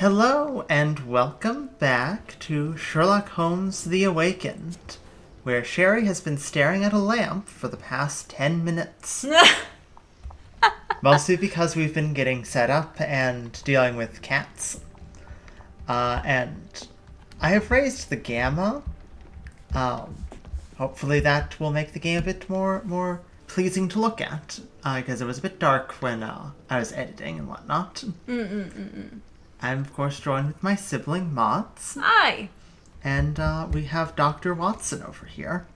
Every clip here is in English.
Hello and welcome back to Sherlock Holmes The Awakened, where Sherry has been staring at a lamp for the past 10 minutes. Mostly because we've been getting set up and dealing with cats. And I have raised the gamma. Hopefully that will make the game a bit more pleasing to look at, because it was a bit dark when I was editing and whatnot. I'm, of course, joined with my sibling, Mott's. Hi! And we have Dr. Watson over here.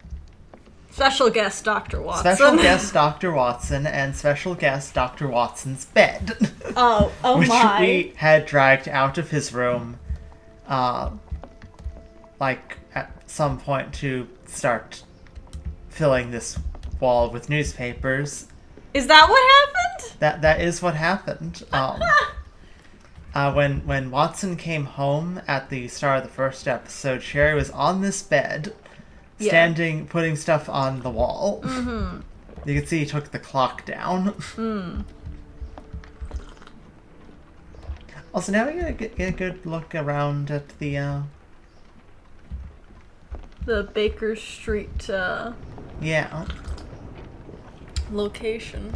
Special guest Dr. Watson. Special guest Dr. Watson and special guest Dr. Watson's bed. Oh which my. we had dragged out of his room, at some point to start filling this wall with newspapers. Is that what happened? That is what happened. When Watson came home at the start of the first episode, Sherry was on this bed, standing, putting stuff on the wall. Mm-hmm. You can see he took the clock down. Also, now we're gonna get a good look around at the Baker Street, yeah. location.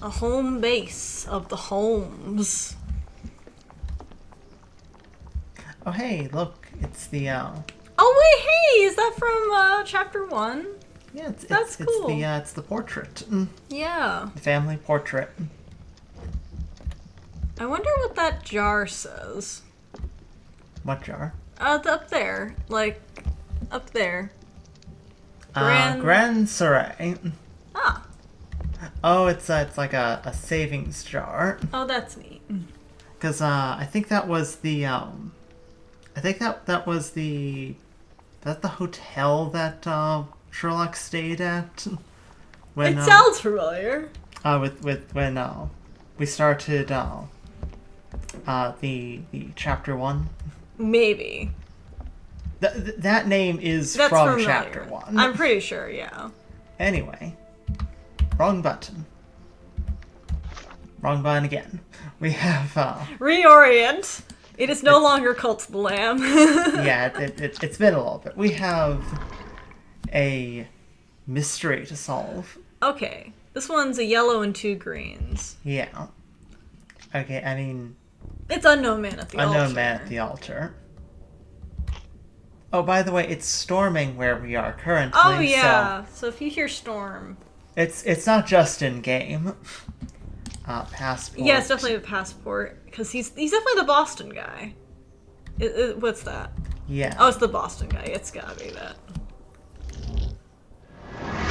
A home base of the Holmes. Oh, hey, look, it's the, Oh wait, hey, is that from, chapter 1? Yeah, That's cool. It's the portrait. Yeah. The family portrait. I wonder what that jar says. What jar? Up there. Like, up there. Grand Soirée. Ah. Oh, it's like a savings jar. Oh, that's neat. Because I think that was the that the hotel that Sherlock stayed at when It sounds familiar. when we started the chapter 1. Maybe. That name is That's from familiar. chapter 1. I'm pretty sure, yeah. Anyway, wrong button. Wrong button again. We have Reorient. It is no longer Cult of the Lamb. yeah, it's been a little bit. We have a mystery to solve. Okay. This one's a yellow and 2 greens. Yeah. Okay, I mean... It's Unknown Man at the Altar. Unknown Man at the Altar. Oh, by the way, it's storming where we are currently. Oh, yeah. So if you hear storm... It's not just in-game. Passport. Yeah, it's definitely the passport. Because he's definitely the Boston guy. What's that? Yeah. Oh, it's the Boston guy. It's gotta be that.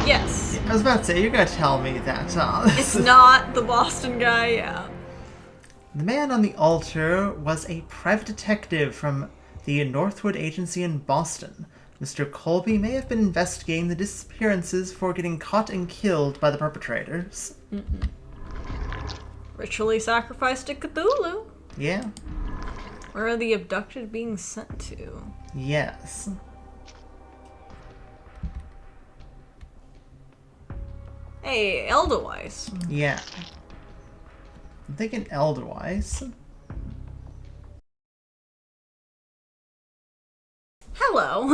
Yes. I was about to say, you're gonna tell me that, It's not the Boston guy, yeah. The man on the altar was a private detective from the Northwood Agency in Boston. Mr. Colby may have been investigating the disappearances for getting caught and killed by the perpetrators. Ritually sacrificed to Cthulhu. Yeah. Where are the abducted being sent to? Yes. Hey, Edelweiss. Yeah. I'm thinking Edelweiss. Hello.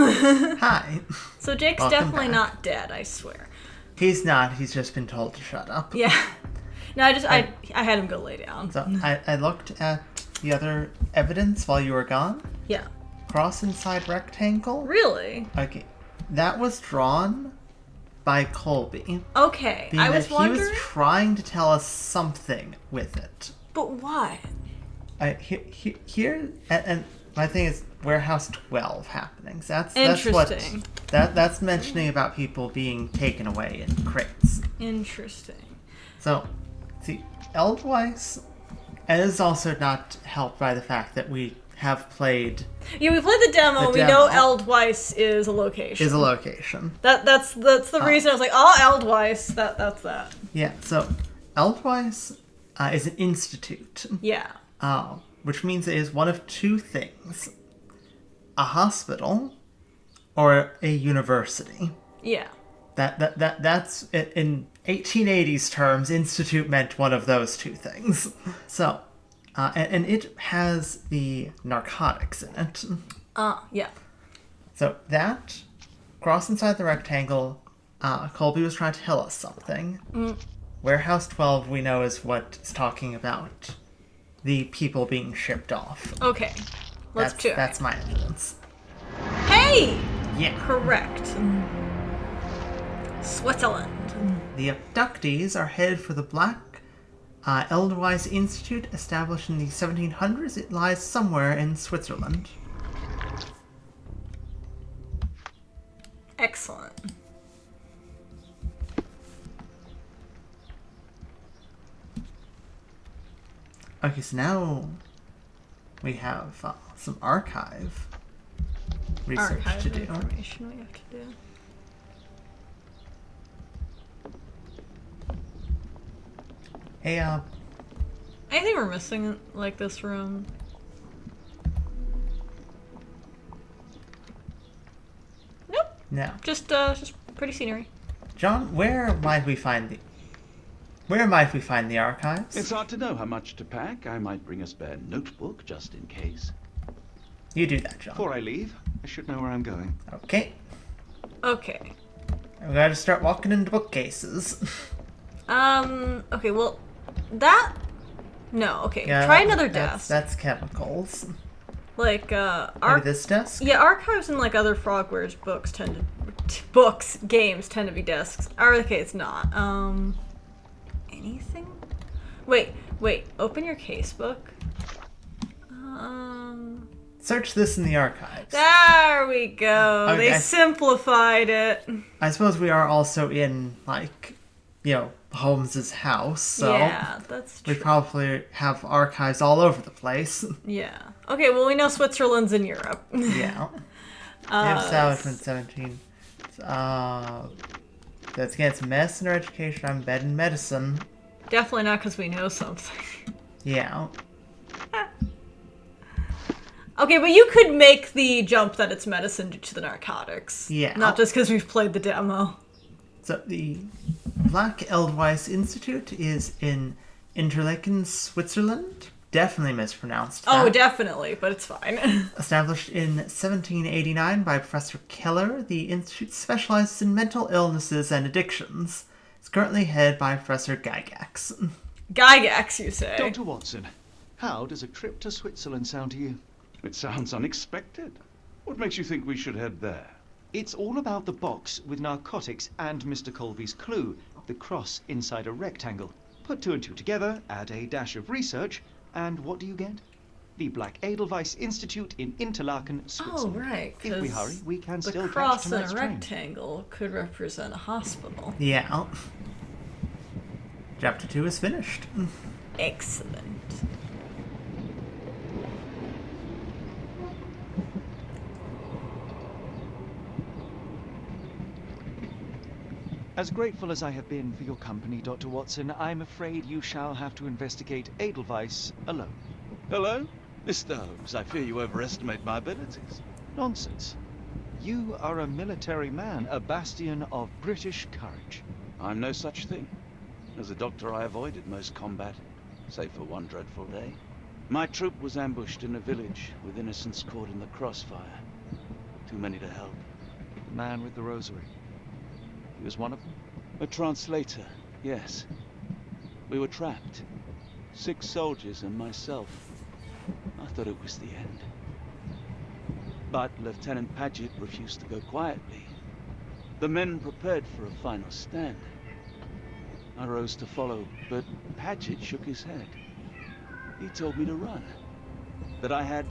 Hi. So Jake's Welcome definitely back. not dead, I swear. He's not. He's just been told to shut up. Yeah. No, I had him go lay down. So I looked at the other evidence while you were gone. Yeah. Cross inside rectangle. Really? Okay. That was drawn by Colby. Okay. Being I was that wondering. he was trying to tell us something with it. But what? Here, and my thing is Warehouse 12 happenings. That's Interesting. That's mentioning about people being taken away in crates. Interesting. So, see, Edelweiss is also not helped by the fact that we have played. Yeah, we played the demo. We know Edelweiss is a location. That's the reason I was like, oh, Edelweiss. That's that. Yeah. So, Edelweiss is an institute. Yeah. Which means it is one of two things: a hospital or a university. Yeah. That's in 1880s terms. Institute meant one of those two things. So, And it has the narcotics in it. Yeah. So that, cross inside the rectangle, Colby was trying to tell us something. Warehouse 12, we know, is what is talking about the people being shipped off. Okay. Let's check. That's my evidence. Hey! Yeah. Correct. Switzerland. The abductees are headed for the Black Edelweiss Institute, established in the 1700s. It lies somewhere in Switzerland. Excellent. Okay, so now we have some archive research to do. Information we have to do. Hey, anything we're missing, like this room? Nope. No. Just pretty scenery. John, where might we find the archives? It's hard to know how much to pack. I might bring a spare notebook just in case. You do that, John. Before I leave, I should know where I'm going. Okay. Okay. We gotta start walking into bookcases. Okay, well, no, okay. Yeah, try another desk. That's chemicals. Like, Maybe this desk? Yeah, archives and, like, other Frogwares games tend to be desks. Okay, it's not. Anything? Wait, open your casebook. Search this in the archives. There we go. Okay, they simplified it. I suppose we are also in, like, Holmes's house, so yeah, that's true. we probably have archives all over the place. Yeah. Okay, well, we know Switzerland's in Europe. Yeah. Establishment 17. Let's get some medicine or education. I'm bed and medicine. Definitely not because we know something. Yeah. Okay, but you could make the jump that it's medicine due to the narcotics. Yeah. Not just because we've played the demo. So the Black Edelweiss Institute is in Interlaken, Switzerland. Definitely mispronounced that. Oh, definitely, but it's fine. Established in 1789 by Professor Keller, the institute specializes in mental illnesses and addictions. It's currently headed by Professor Gygax. Gygax, you say? Dr. Watson, how does a trip to Switzerland sound to you? It sounds unexpected. What makes you think we should head there? It's all about the box with narcotics and Mr. Colby's clue, the cross inside a rectangle. Put two and two together, add a dash of research, and what do you get? The Black Edelweiss Institute in Interlaken, Switzerland. Oh, right. If we hurry, we can still the catch cross in a tonight's train. rectangle could represent a hospital. Yeah. Chapter 2 is finished. Excellent. As grateful as I have been for your company, Dr. Watson, I'm afraid you shall have to investigate Edelweiss alone. Hello? Mr. Holmes, I fear you overestimate my abilities. Nonsense. You are a military man, a bastion of British courage. I'm no such thing. As a doctor, I avoided most combat, save for one dreadful day. My troop was ambushed in a village with innocents caught in the crossfire. Too many to help. The man with the rosary. He was one of them? A translator, yes. We were trapped. 6 soldiers and myself. I thought it was the end. But Lieutenant Paget refused to go quietly. The men prepared for a final stand. I rose to follow, but Paget shook his head. He told me to run. That I had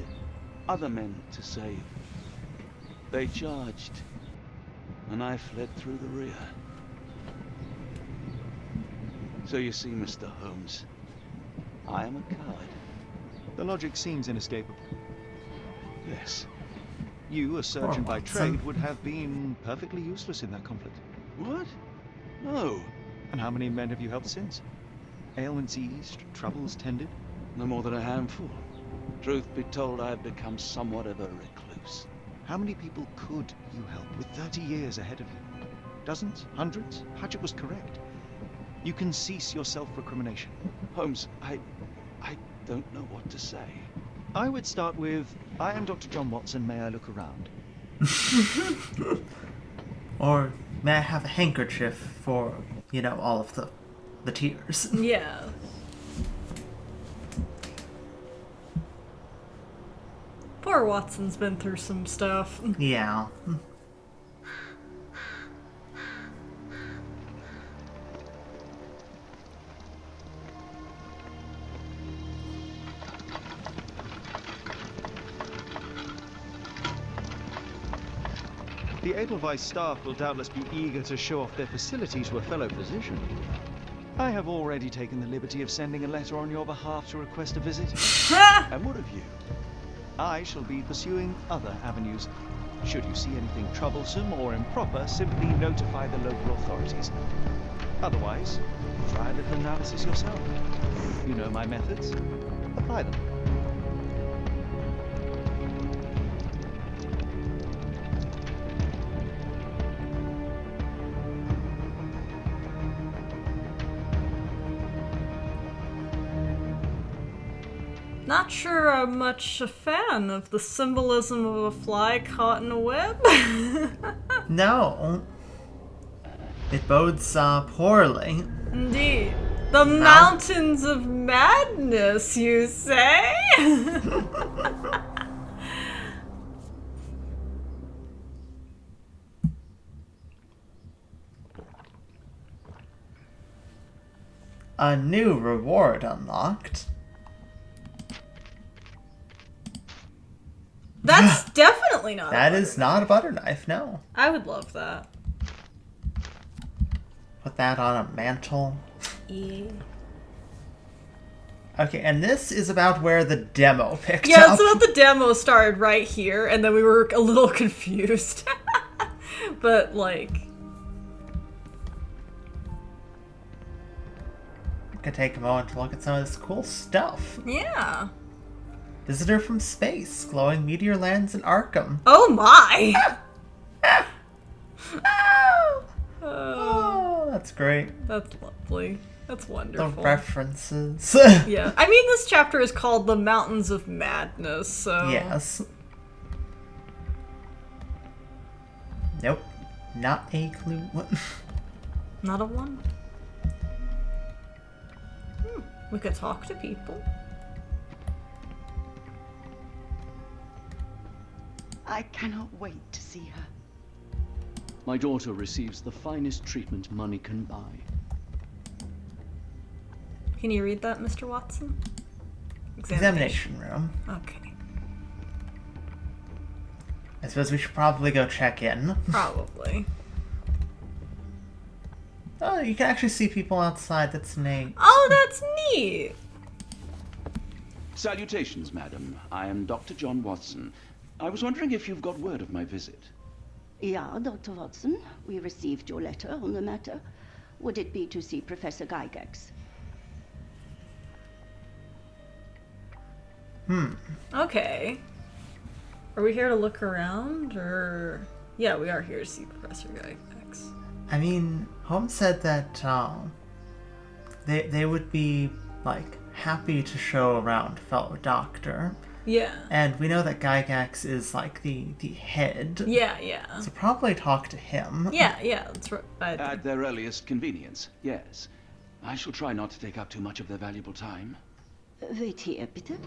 other men to save. They charged, and I fled through the rear. So you see, Mr. Holmes, I am a coward. The logic seems inescapable. Yes. You, a surgeon by Watson. trade, would have been perfectly useless in that conflict. What? No. And how many men have you helped since? Ailments eased, troubles tended? No more than a handful. Truth be told, I have become somewhat of a recluse. How many people could you help with 30 years ahead of you? Dozens? Hundreds? Paget was correct. You can cease your self-recrimination. Holmes, don't know what to say. I would start with, I am Dr. John Watson, may I look around? Or may I have a handkerchief for, all of the tears? Yeah. Poor Watson's been through some stuff. Yeah. The Edelweiss staff will doubtless be eager to show off their facility to a fellow physician. I have already taken the liberty of sending a letter on your behalf to request a visit. And what of you? I shall be pursuing other avenues. Should you see anything troublesome or improper, simply notify the local authorities. Otherwise, try a little analysis yourself. You know my methods. Apply them. Not sure I'm much a fan of the symbolism of a fly caught in a web. No. It bodes poorly. Indeed. The mountains of madness, you say? A new reward unlocked. That's definitely not That is not a butter knife, no. I would love that. Put that on a mantle. Yeah. Okay, and this is about where the demo picked Yeah, up. so the demo started right here, and then we were a little confused. But, like... Could take a moment to look at some of this cool stuff. Yeah. Visitor from space, glowing meteor lands in Arkham. Oh my! Oh, that's great. That's lovely. That's wonderful. The references. Yeah. I mean, this chapter is called The Mountains of Madness, so... Yes. Nope. Not a clue. Not a one? We could talk to people. I cannot wait to see her. My daughter receives the finest treatment money can buy. Can you read that, Mr. Watson? Examination room. Okay. I suppose we should probably go check in. Probably. Oh, you can actually see people outside. That's neat. Oh, that's neat! Salutations, madam. I am Dr. John Watson. I was wondering if you've got word of my visit. Yeah, Dr. Watson, we received your letter on the matter. Would it be to see Professor Gygax? Okay. Are we here to look around, or... Yeah, we are here to see Professor Gygax. I mean, Holmes said that they would be, like, happy to show around fellow doctor. Yeah. And we know that Gygax is, like, the head. Yeah, yeah. So probably talk to him. Yeah, that's right. At their earliest convenience, yes. I shall try not to take up too much of their valuable time. Wait here, bitte.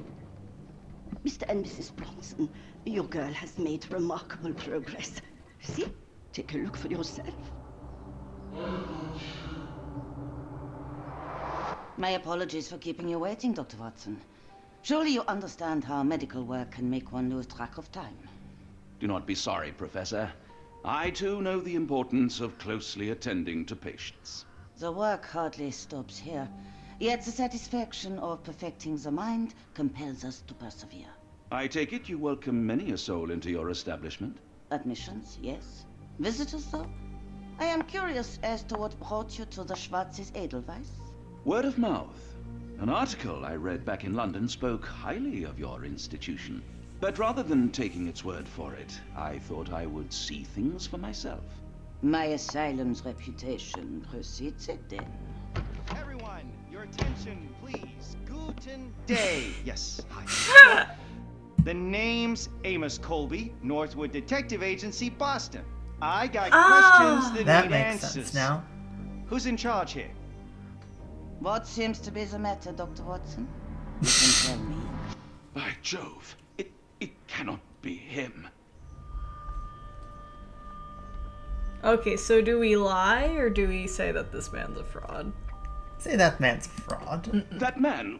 Mr. and Mrs. Bronson, your girl has made remarkable progress. See? Take a look for yourself. My apologies for keeping you waiting, Dr. Watson. Surely you understand how medical work can make one lose track of time. Do not be sorry, Professor. I too know the importance of closely attending to patients. The work hardly stops here, yet the satisfaction of perfecting the mind compels us to persevere. I take it you welcome many a soul into your establishment? Admissions, yes. Visitors, though? I am curious as to what brought you to the Schwarzes Edelweiss. Word of mouth. An article I read back in London spoke highly of your institution. But rather than taking its word for it, I thought I would see things for myself. My asylum's reputation precedes it, then. Everyone, your attention, please. Guten Day. Yes, hi. The name's Amos Colby, Northwood Detective Agency, Boston. I got questions that need makes answers. sense now. Who's in charge here? What seems to be the matter, Dr. Watson? You can tell me. By Jove, it cannot be him. Okay, so do we lie or do we say that this man's a fraud? Say that man's a fraud. That man,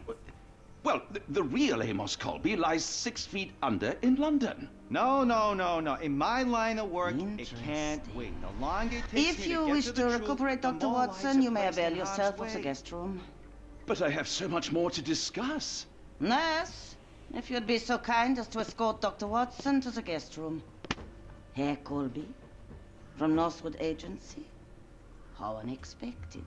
well, the real Amos Colby lies 6 feet under in London. No. In my line of work, it can't wait. The longer it takes If me you to wish get to the truth, recuperate, the Dr. more Watson, lives you are may placed avail in harm's yourself of the way. guest room. But I have so much more to discuss. Nurse, if you'd be so kind as to escort Dr. Watson to the guest room. Herr Colby, from Northwood Agency. How unexpected.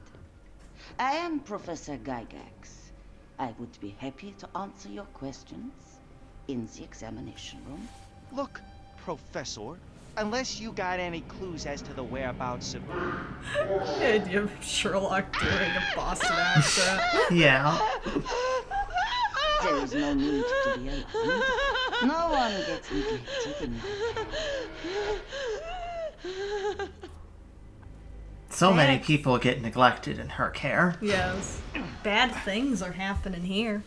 I am Professor Gygax. I would be happy to answer your questions in the examination room. Look, Professor, unless you got any clues as to the whereabouts of... The idea of Sherlock doing a Boston accent. Yeah. There is no need to be alarmed. No one gets neglected in my care. So many people get neglected in her care. Yes. Bad things are happening here.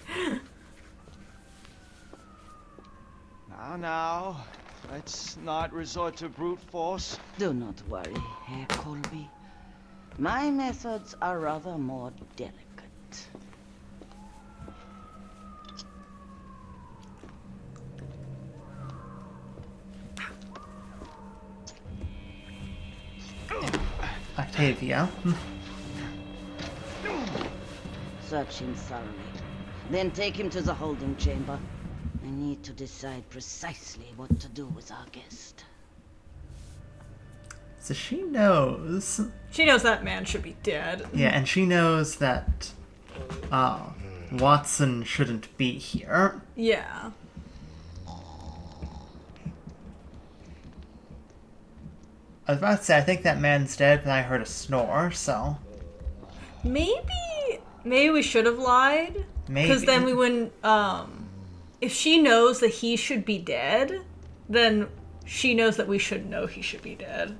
Now, let's not resort to brute force. Do not worry, Herr Colby. My methods are rather more delicate. Octavia. Search him thoroughly. Then take him to the holding chamber. I need to decide precisely what to do with our guest. So she knows. She knows that man should be dead. Yeah, and she knows that Watson shouldn't be here. Yeah. I was about to say, I think that man's dead, but I heard a snore, so... Maybe we should have lied. Maybe. Because then we wouldn't, if she knows that he should be dead, then she knows that we should know he should be dead.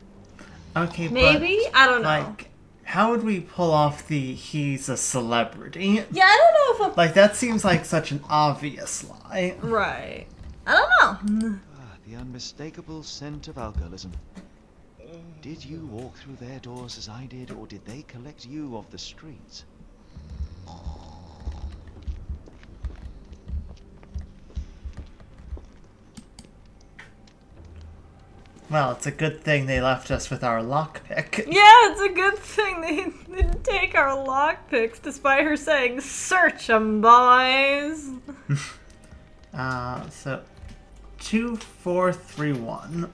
Okay, maybe? But, I don't know. Like, how would we pull off the he's a celebrity? Yeah, I don't know if Like, that seems like such an obvious lie. Right. I don't know. The unmistakable scent of alcoholism. Did you walk through their doors as I did, or did they collect you off the streets? Well, it's a good thing they left us with our lockpick. Yeah, it's a good thing they didn't take our lockpicks, despite her saying, "Search 'em, boys." So 2431.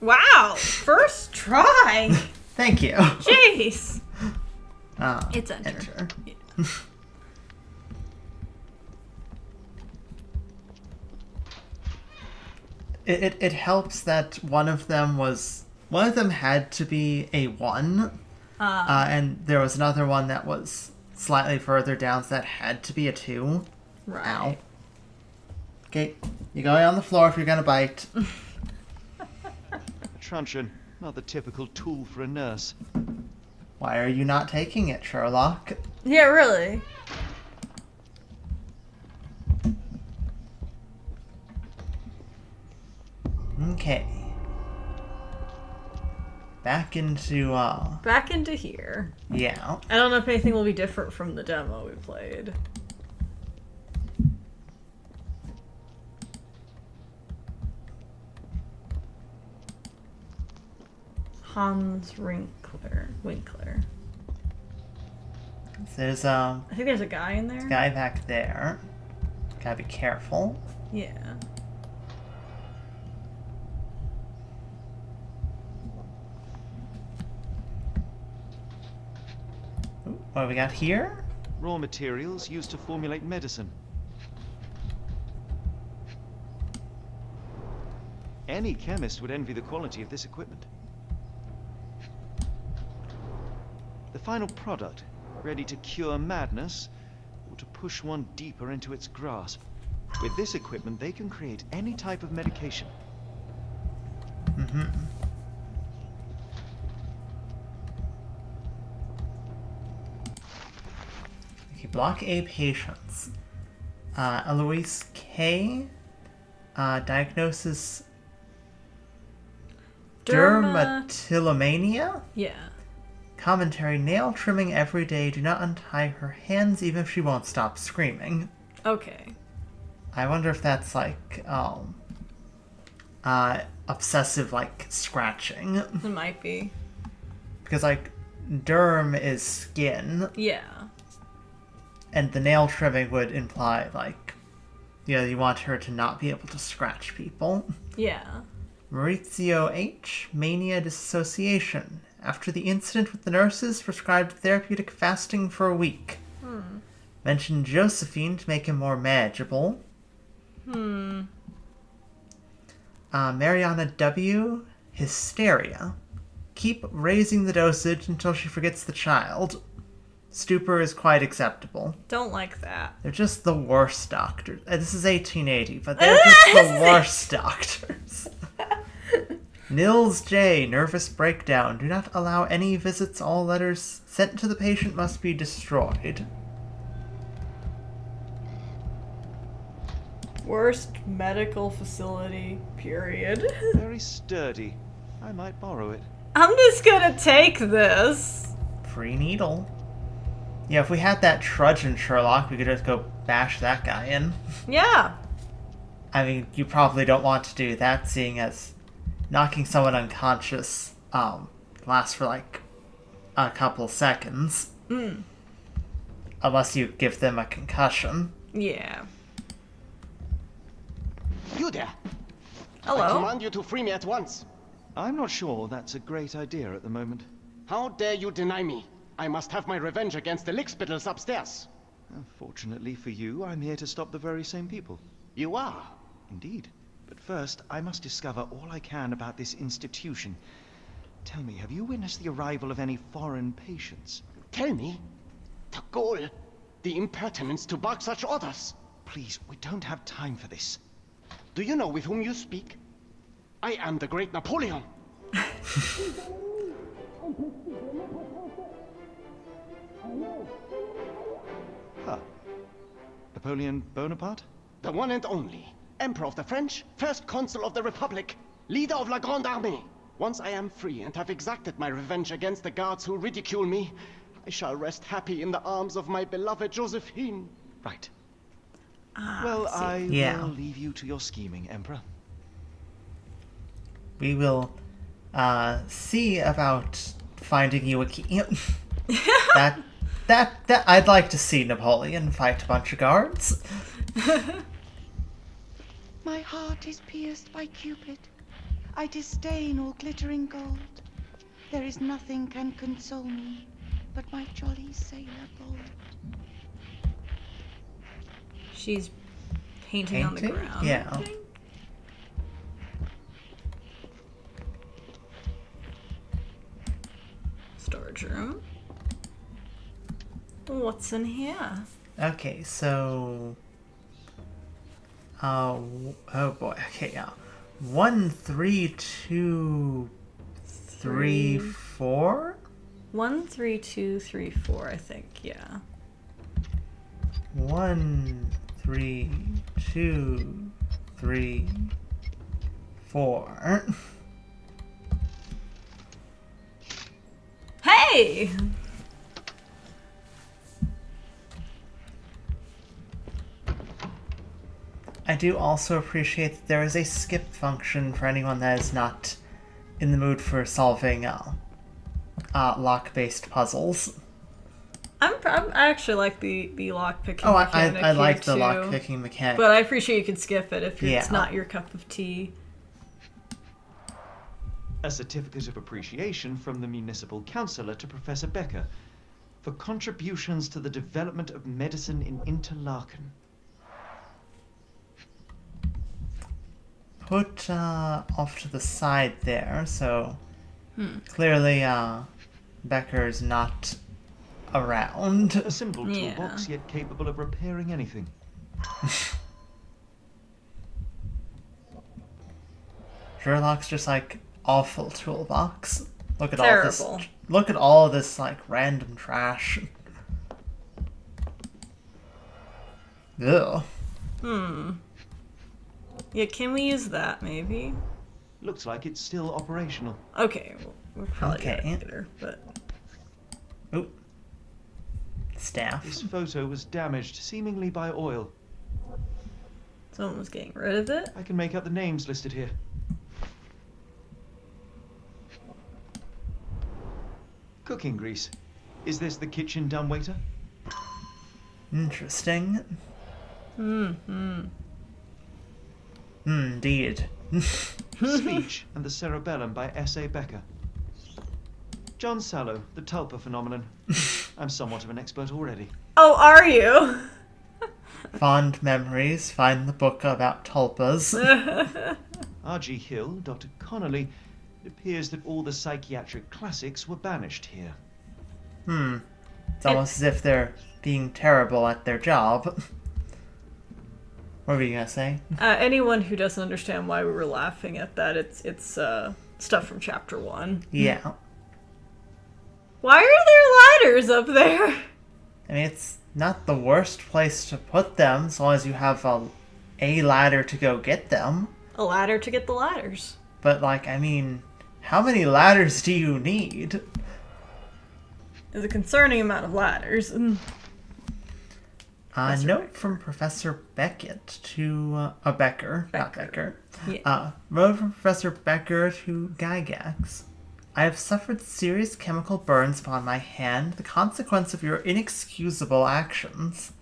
Wow, first try. Thank you. Jeez. It's enter. Enter. Yeah. It helps that one of them had to be a 1, and there was another one that was slightly further down, so that had to be a 2. Right. Ow. Okay, you're going on the floor if you're gonna bite. Truncheon, not the typical tool for a nurse. Why are you not taking it, Sherlock? Yeah, really. Okay. Back into here. Yeah. I don't know if anything will be different from the demo we played. Hans Winkler. There's I think there's a guy in there. guy back there. Gotta be careful. Yeah. Ooh, what do we got here? Raw materials used to formulate medicine. any chemist would envy the quality of this equipment. The final product, ready to cure madness, or to push one deeper into its grasp. With this equipment, they can create any type of medication. Okay, Block A patients. Eloise K. Diagnosis dermatillomania? Yeah. Commentary, nail trimming every day. Do not untie her hands even if she won't stop screaming. Okay. I wonder if that's like, obsessive, like, scratching. It might be. Because, like, derm is skin. Yeah. And the nail trimming would imply, like, you want her to not be able to scratch people. Yeah. Maurizio H. Mania dissociation. After the incident with the nurses, prescribed therapeutic fasting for a week. Mentioned Josephine to make him more manageable. Mariana W. Hysteria. Keep raising the dosage until she forgets the child. Stupor is quite acceptable. Don't like that. They're just the worst doctors. This is 1880, but they're just the worst doctors. Nils J. Nervous breakdown. Do not allow any visits. All letters sent to the patient must be destroyed. Worst medical facility, period. Very sturdy. I might borrow it. I'm just gonna take this. Free needle. Yeah, if we had that trudge in Sherlock, we could just go bash that guy in. Yeah. I mean, you probably don't want to do that, seeing as knocking someone unconscious lasts for like a couple seconds. Unless you give them a concussion. Yeah. You there! Hello. I command you to free me at once. I'm not sure that's a great idea at the moment. How dare you deny me? I must have my revenge against the lickspittles upstairs. Fortunately for you, I'm here to stop the very same people. You are? Indeed. But first, I must discover all I can about this institution. Tell me, have you witnessed the arrival of any foreign patients? Tell me? The gall, the impertinence to bark such orders. Please, we don't have time for this. Do you know with whom you speak? I am the great Napoleon. Huh. Napoleon Bonaparte? The one and only. Emperor of the French, first consul of the Republic, leader of La Grande Armée. Once I am free and have exacted my revenge against the guards who ridicule me, I shall rest happy in the arms of my beloved Josephine. Right. Well, I will leave you to your scheming, Emperor. We will see about finding you a key. that I'd like to see Napoleon fight a bunch of guards. My heart is pierced by Cupid. I disdain all glittering gold. There is nothing can console me but my jolly sailor bold. She's painting on the ground. Yeah. Storage room. What's in here? Okay, so... oh boy, okay, yeah. 1, 3, 2, 3, 4? 1, 3, 2, 3, 4, I think, yeah. 1, 3, 2, 3, 4. Hey! I do also appreciate that there is a skip function for anyone that is not in the mood for solving lock-based puzzles. I actually like the lock-picking mechanic. I like the lock-picking mechanic. But I appreciate you can skip it if it's not your cup of tea. A certificate of appreciation from the municipal councillor to Professor Becker for contributions to the development of medicine in Interlaken. put off to the side there, so clearly Becker's not around. A simple toolbox, yet capable of repairing anything. Sherlock's just like awful toolbox. Look at Terrible. all this. Look at all this like random trash. Ugh. Yeah, can we use that maybe? Looks like it's still operational. Okay, we'll probably get Okay. it later, but... Oop. Staff. This photo was damaged, seemingly by oil. Someone was getting rid of it? I can make out the names listed here. Cooking grease. Is this the kitchen dumbwaiter? Interesting. Indeed. Speech and the Cerebellum by S.A. Becker. John Sallow, the Tulpa phenomenon. I'm somewhat of an expert already. Oh, are you? Fond memories. Find the book about tulpas. R.G. Hill, Dr. Connolly. It appears that all the psychiatric classics were banished here. It's almost as if they're being terrible at their job. What were you gonna say? Anyone who doesn't understand why we were laughing at that, it's stuff from chapter 1. Yeah. Why are there ladders up there? I mean, it's not the worst place to put them, as long as you have a ladder to go get them. A ladder to get the ladders. But, like, I mean, how many ladders do you need? There's a concerning amount of ladders. A note from Professor Beckett to... Becker. Not Becker. Yeah. Note from Professor Becker to Gygax. I have suffered serious chemical burns upon my hand, the consequence of your inexcusable actions.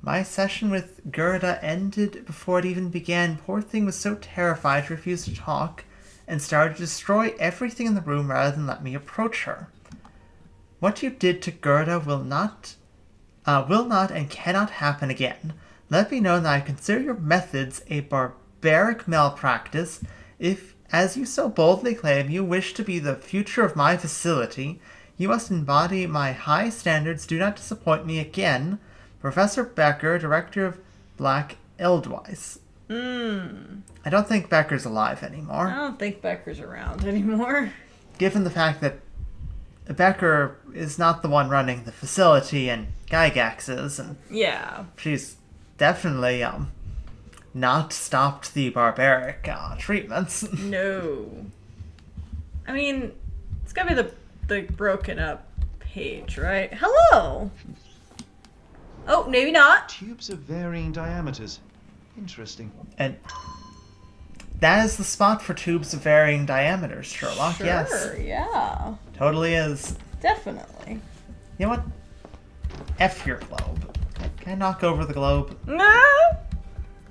My session with Gerda ended before it even began. Poor thing was so terrified she refused to talk, and started to destroy everything in the room rather than let me approach her. What you did to Gerda will not and cannot happen again. Let me know that I consider your methods a barbaric malpractice. If, as you so boldly claim, you wish to be the future of my facility, you must embody my high standards. Do not disappoint me again. Professor Becker, Director of Black Edelweiss. I don't think Becker's alive anymore. I don't think Becker's around anymore. Given the fact that Becker is not the one running the facility and Gygax is, and yeah, she's definitely not stopped the barbaric treatments. No. I mean, it's gotta be the broken up page, right? Hello! Oh, maybe not. Tubes of varying diameters. Interesting. And that is the spot for tubes of varying diameters, Sherlock. Sure, yes. Yeah. Totally is. Definitely. You know what? F your globe. Can I knock over the globe? No!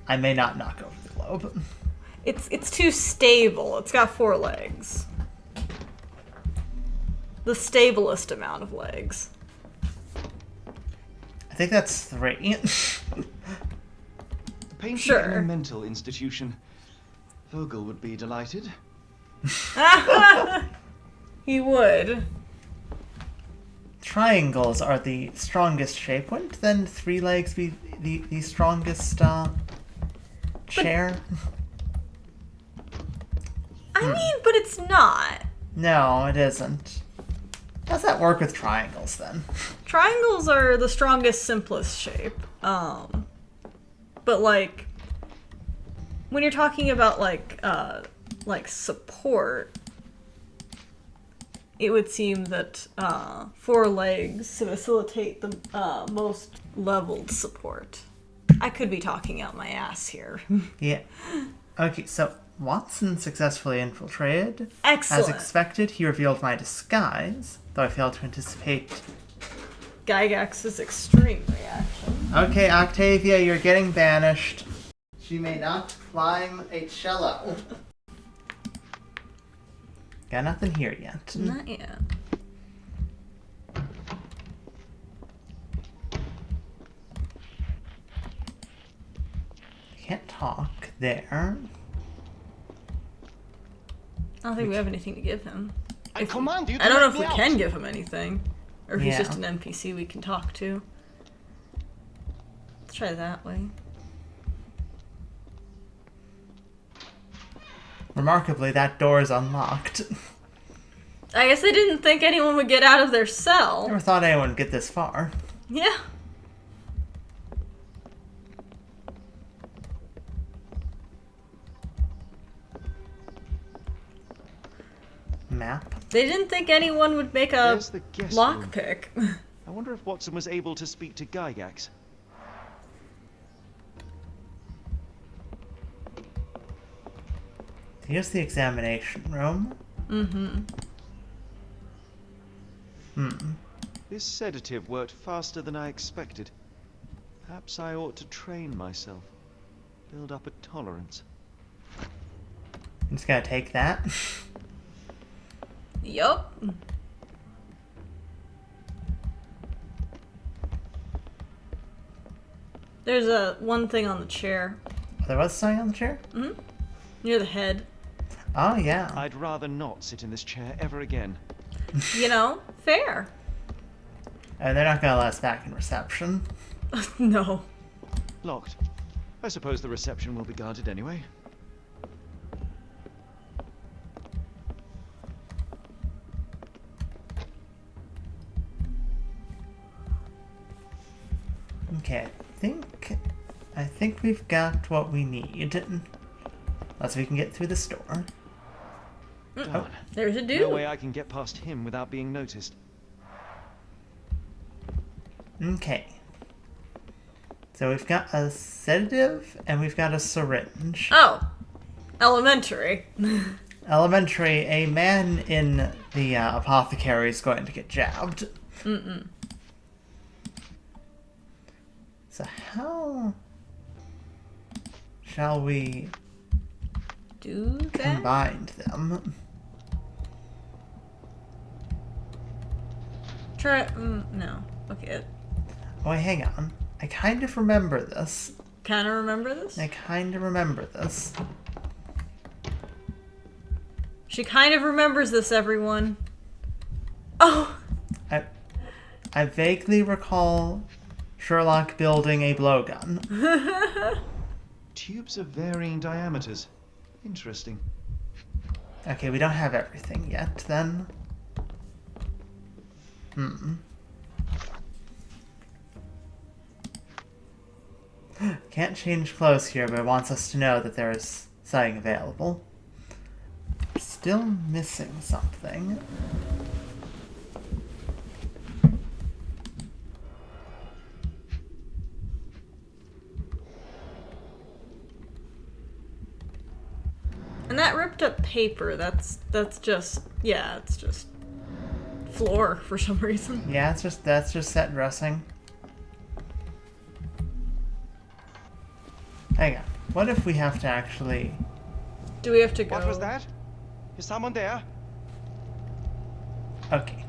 I may not knock over the globe. It's too stable. It's got 4 legs. The stablest amount of legs. I think that's 3. Painting in a mental institution. Vogel would be delighted. He would. Triangles are the strongest shape. Wouldn't then 3 legs be the strongest chair? I mean, but it's not. No, it isn't. How's that work with triangles then? Triangles are the strongest, simplest shape. But like, when you're talking about like support, it would seem that 4 legs to facilitate the most leveled support. I could be talking out my ass here. Yeah. Okay, so Watson successfully infiltrated. Excellent. As expected, he revealed my disguise, though I failed to anticipate Gygax's extreme reaction. Okay, Octavia, you're getting banished. She may not climb a cello. Got nothing here yet. Not yet. Can't talk there. I don't think we have anything to give him. I command you to I don't know let if we me can out. give him anything. Or if he's Yeah. just an NPC we can talk to. Let's try that way. Remarkably, that door is unlocked. I guess they didn't think anyone would get out of their cell. Never thought anyone would get this far. Yeah. Map. They didn't think anyone would make a There's the guest room. lockpick. I wonder if Watson was able to speak to Gygax. Here's the examination room. Mm-hmm. This sedative worked faster than I expected. Perhaps I ought to train myself. Build up a tolerance. I'm just gonna take that. Yup. There's one thing on the chair. There was something on the chair? Mm-hmm. Near the head. Oh, yeah. I'd rather not sit in this chair ever again. You know, fair. Oh, they're not gonna let us back in reception. No. Locked. I suppose the reception will be guarded anyway. Okay, I think we've got what we need. Unless we can get through this door. Darn. There's a dude. No way I can get past him without being noticed. Okay. So we've got a sedative and we've got a syringe. Oh. Elementary. Elementary, a man in the apothecary is going to get jabbed. Mm-mm. So how shall we Do that? combine them? Try. No. Okay. Oh, wait, hang on. I kind of remember this. Kind of remember this? I kind of remember this. She kind of remembers this, everyone. Oh! I vaguely recall Sherlock building a blowgun. Tubes of varying diameters. Interesting. Okay, we don't have everything yet, then. Can't change clothes here, but it wants us to know that there's something available. Still missing something. And that ripped up paper, that's just, yeah, it's just floor for some reason. Yeah, that's just set dressing. Hang on. What if we have to actually... Do we have to go? What was that? Is someone there? Okay.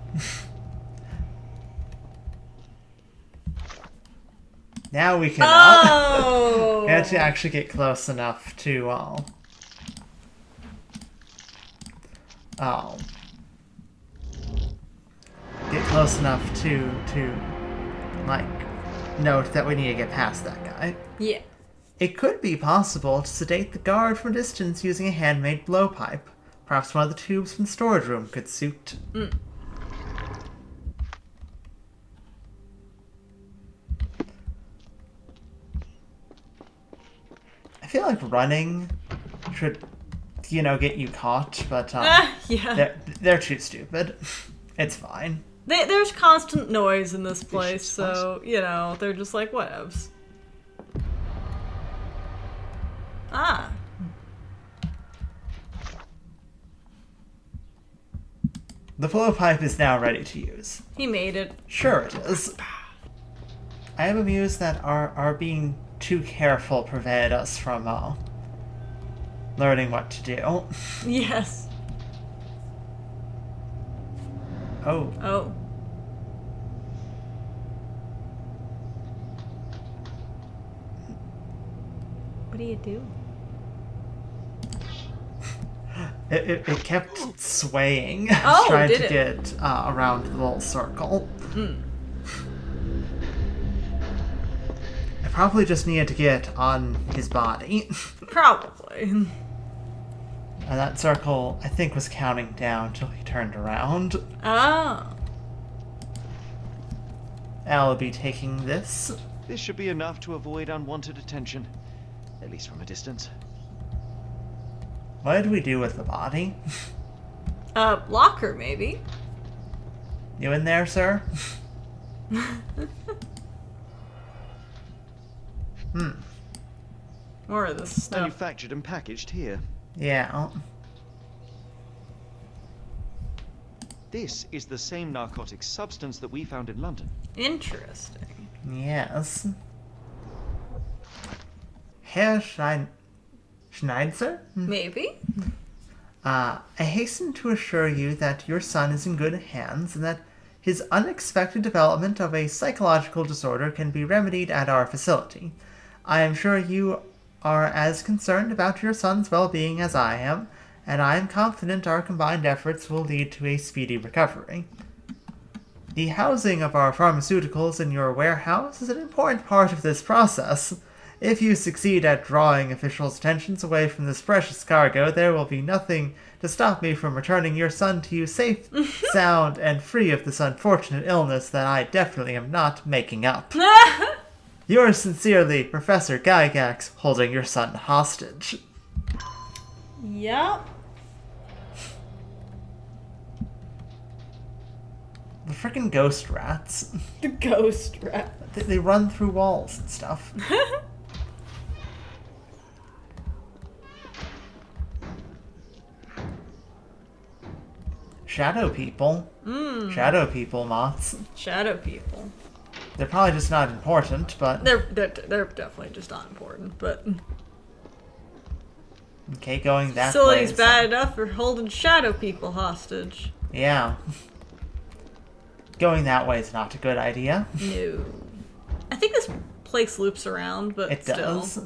Now we can Oh! we have to actually get close enough to get close enough to like note that we need to get past that guy. Yeah. It could be possible to sedate the guard from a distance using a handmade blowpipe. Perhaps one of the tubes from the storage room could suit. I feel like running should, get you caught, but Yeah. they're too stupid. It's fine. There's constant noise in this place, spice. so, they're just like, whatevs. Ah. The blowpipe is now ready to use. He made it. Sure it is. I am amused that our being too careful prevented us from learning what to do. Yes. Oh. Oh. What do you do? It kept swaying, Oh, trying did to it? get around the little circle. I probably just needed to get on his body. Probably. And that circle, I think, was counting down till he turned around. Ah. I'll be taking this. This should be enough to avoid unwanted attention, at least from a distance. What did we do with the body? Locker, maybe. You in there, sir? More of this stuff. Manufactured and packaged here. Yeah. This is the same narcotic substance that we found in London. Interesting. Yes. Herr Schneider? Maybe. I hasten to assure you that your son is in good hands and that his unexpected development of a psychological disorder can be remedied at our facility. I am sure you are as concerned about your son's well-being as I am, and I am confident our combined efforts will lead to a speedy recovery. The housing of our pharmaceuticals in your warehouse is an important part of this process. If you succeed at drawing officials' attentions away from this precious cargo, there will be nothing to stop me from returning your son to you safe, sound, and free of this unfortunate illness that I definitely am not making up. Yours sincerely, Professor Gygax, holding your son hostage. Yep. The frickin' ghost rats. The ghost rat. They run through walls and stuff. Shadow people. Shadow people, moths. Shadow people. They're probably just not important, but... They're definitely just not important, but... Okay, going that way. Facility's is- bad enough for holding shadow people hostage. Yeah. Going that way is not a good idea. No. I think this place loops around, but It still. does.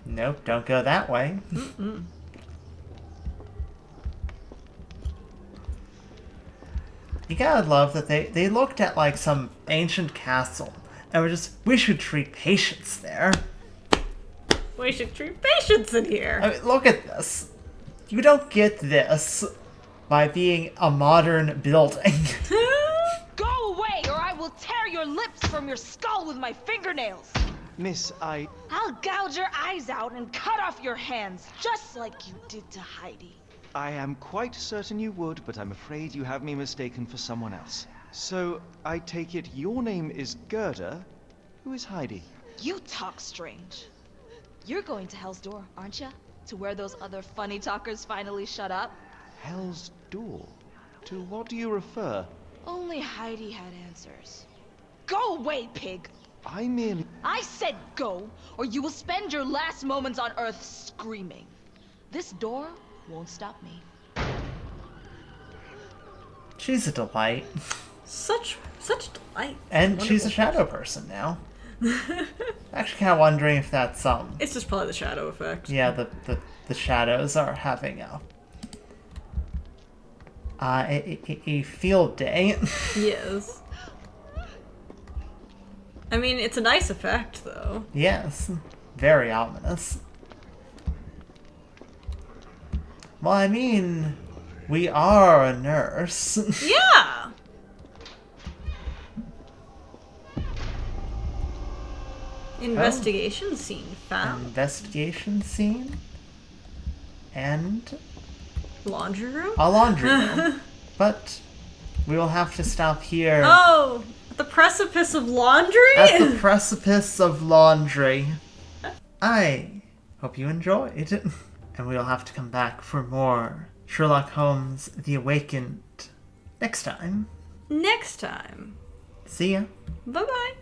Nope, don't go that way. You gotta love that they looked at like some ancient castle and were just, we should treat patients there. We should treat patients in here. I mean, look at this. You don't get this by being a modern building. Go away, or I will tear your lips from your skull with my fingernails. Miss, I'll gouge your eyes out and cut off your hands, just like you did to Heidi. I am quite certain you would, but I'm afraid you have me mistaken for someone else. So, I take it your name is Gerda. Who is Heidi? You talk strange. You're going to Hell's Door, aren't you? To where those other funny talkers finally shut up? Hell's Door? To what do you refer? Only Heidi had answers. Go away, pig! I'm in... I said go, or you will spend your last moments on Earth screaming. This door won't stop me. She's a delight. Such delight. And she's a Wonderful. shadow person now. Actually kind of wondering if that's It's just probably the shadow effect. yeah, the shadows are having a field day. Yes. I mean, it's a nice effect, though. Yes, very ominous. Well, I mean, we are a nurse. Yeah! Investigation scene found. Investigation scene. And Laundry room? a laundry room. But we will have to stop here Oh! The precipice of laundry? at the precipice of laundry. I hope you enjoyed. And we'll have to come back for more Sherlock Holmes The Awakened next time. Next time. See ya. Bye-bye.